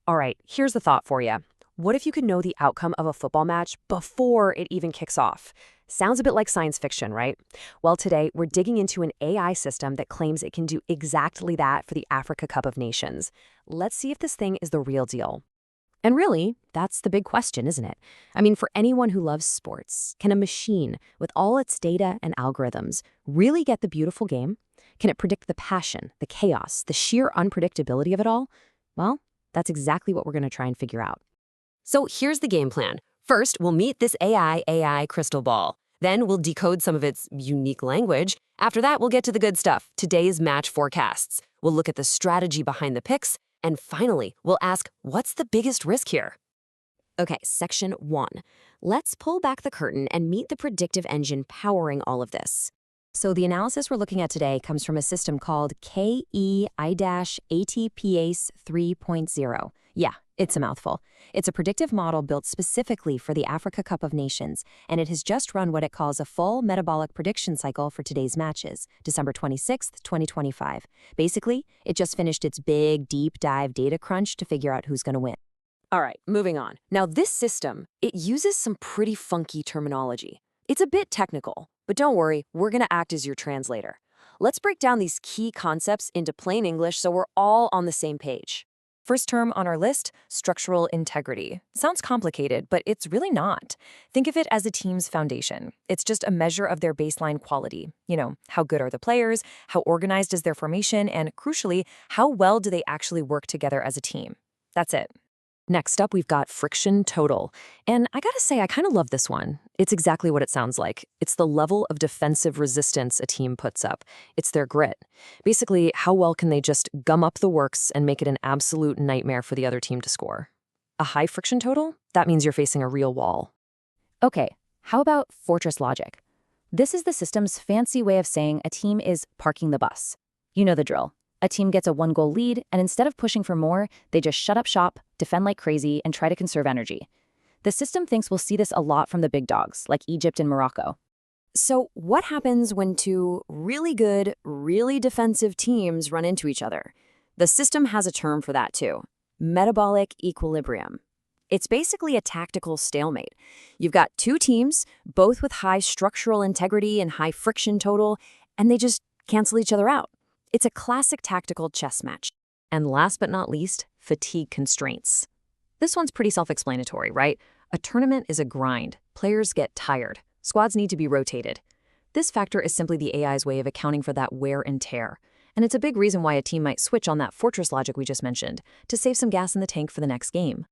All right, here's the thought for you. What if you could know the outcome of a football match before it even kicks off? Sounds a bit like science fiction, right? Well, today we're digging into an AI system that claims it can do exactly that for the Africa Cup of Nations. Let's see if this thing is the real deal. And really, that's the big question, isn't it? I mean, for anyone who loves sports, can a machine, with all its data and algorithms, really get the beautiful game? Can it predict the passion, the chaos, the sheer unpredictability of it all? Well, that's exactly what we're going to try and figure out. So here's the game plan. First, we'll meet this AI crystal ball. Then we'll decode some of its unique language. After that, we'll get to the good stuff, today's match forecasts. We'll look at the strategy behind the picks. And finally, we'll ask, what's the biggest risk here? Okay, section 1. Let's pull back the curtain and meet the predictive engine powering all of this. So the analysis we're looking at today comes from a system called KEI-ATPase 3.0. Yeah, it's a mouthful. It's a predictive model built specifically for the Africa Cup of Nations, and it has just run what it calls a full metabolic prediction cycle for today's matches, December 26th, 2025. Basically, it just finished its big, deep dive data crunch to figure out who's going to win. All right, moving on. Now, this system, it uses some pretty funky terminology. It's a bit technical, but don't worry, we're going to act as your translator. Let's break down these key concepts into plain English so we're all on the same page. First term on our list, structural integrity. Sounds complicated, but it's really not. Think of it as a team's foundation. It's just a measure of their baseline quality. You know, how good are the players, how organized is their formation, and crucially, how well do they actually work together as a team? That's it. Next up, we've got friction total. And I gotta say, I kind of love this one. It's exactly what it sounds like. It's the level of defensive resistance a team puts up. It's their grit. Basically, how well can they just gum up the works and make it an absolute nightmare for the other team to score? A high friction total? That means you're facing a real wall. Okay, how about fortress logic? This is the system's fancy way of saying a team is parking the bus. You know the drill. A team gets a one-goal lead, and instead of pushing for more, they just shut up shop, defend like crazy, and try to conserve energy. The system thinks we'll see this a lot from the big dogs, like Egypt and Morocco. So what happens when two really good, really defensive teams run into each other? The system has a term for that too: metabolic equilibrium. It's basically a tactical stalemate. You've got two teams, both with high structural integrity and high friction total, and they just cancel each other out. It's a classic tactical chess match. And last but not least, fatigue constraints. This one's pretty self-explanatory, right? A tournament is a grind. Players get tired. Squads need to be rotated. This factor is simply the AI's way of accounting for that wear and tear. And it's a big reason why a team might switch on that fortress logic we just mentioned to save some gas in the tank for the next game.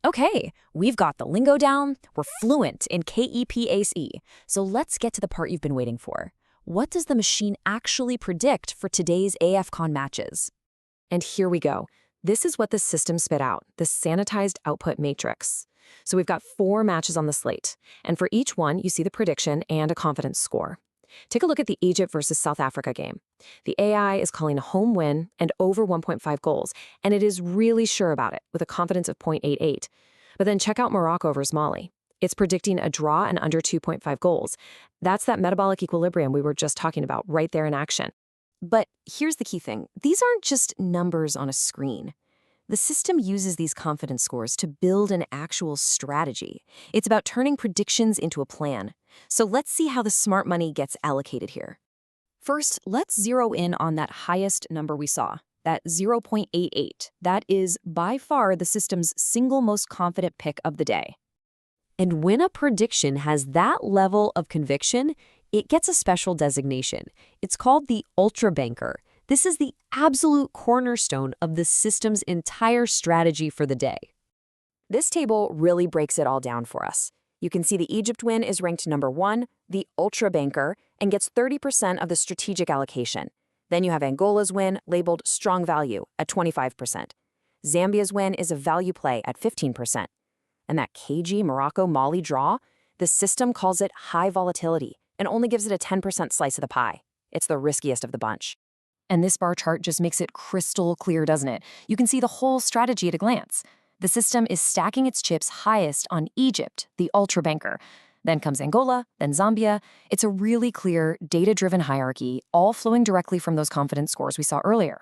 Okay, we've got the lingo down. We're fluent in KEI-ATPase. So let's get to the part you've been waiting for. What does the machine actually predict for today's AFCON matches? And here we go. This is what the system spit out, the sanitized output matrix. So we've got 4 matches on the slate, and for each one, you see the prediction and a confidence score. Take a look at the Egypt versus South Africa game. The AI is calling a home win and over 1.5 goals, and it is really sure about it with a confidence of 0.88. But then check out Morocco versus Mali. It's predicting a draw and under 2.5 goals. That's that metabolic equilibrium we were just talking about right there in action. But here's the key thing. These aren't just numbers on a screen. The system uses these confidence scores to build an actual strategy. It's about turning predictions into a plan. So let's see how the smart money gets allocated here. First, let's zero in on that highest number we saw, that 0.88. That is by far the system's single most confident pick of the day. And when a prediction has that level of conviction, it gets a special designation. It's called the Ultra Banker. This is the absolute cornerstone of the system's entire strategy for the day. This table really breaks it all down for us. You can see the Egypt win is ranked number 1, the Ultra Banker, and gets 30% of the strategic allocation. Then you have Angola's win, labeled Strong Value, at 25%. Zambia's win is a value play at 15%. And that KG Morocco-Mali draw, the system calls it high volatility and only gives it a 10% slice of the pie. It's the riskiest of the bunch. And this bar chart just makes it crystal clear, doesn't it? You can see the whole strategy at a glance. The system is stacking its chips highest on Egypt, the ultra banker. Then comes Angola, then Zambia. It's a really clear, data-driven hierarchy, all flowing directly from those confidence scores we saw earlier.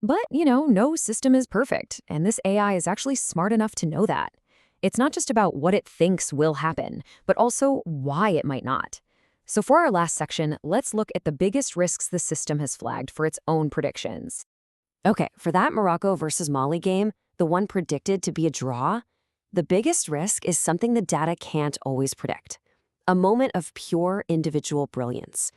But, no system is perfect, and this AI is actually smart enough to know that. It's not just about what it thinks will happen, but also why it might not. So for our last section, let's look at the biggest risks the system has flagged for its own predictions. Okay, for that Morocco versus Mali game, the one predicted to be a draw, the biggest risk is something the data can't always predict. A moment of pure individual brilliance.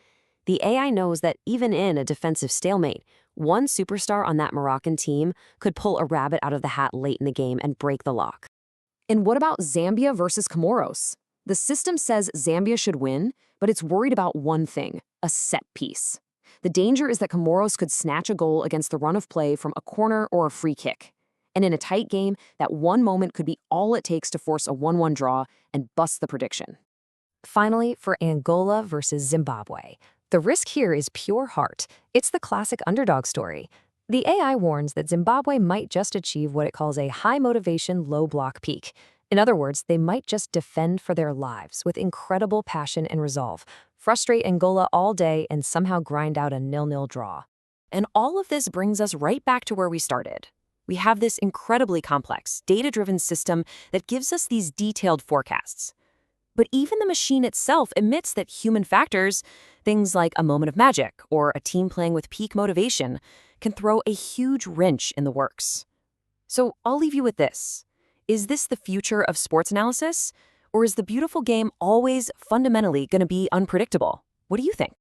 The AI knows that even in a defensive stalemate, one superstar on that Moroccan team could pull a rabbit out of the hat late in the game and break the lock. And what about Zambia versus Comoros? The system says Zambia should win, but it's worried about one thing, a set piece. The danger is that Comoros could snatch a goal against the run of play from a corner or a free kick. And in a tight game, that one moment could be all it takes to force a 1-1 draw and bust the prediction. Finally, for Angola versus Zimbabwe, the risk here is pure heart. It's the classic underdog story. The AI warns that Zimbabwe might just achieve what it calls a high-motivation, low-block peak. In other words, they might just defend for their lives with incredible passion and resolve, frustrate Angola all day, and somehow grind out a 0-0 draw. And all of this brings us right back to where we started. We have this incredibly complex, data-driven system that gives us these detailed forecasts. But even the machine itself admits that human factors, things like a moment of magic or a team playing with peak motivation, can throw a huge wrench in the works. So I'll leave you with this. Is this the future of sports analysis? Or is the beautiful game always fundamentally going to be unpredictable? What do you think?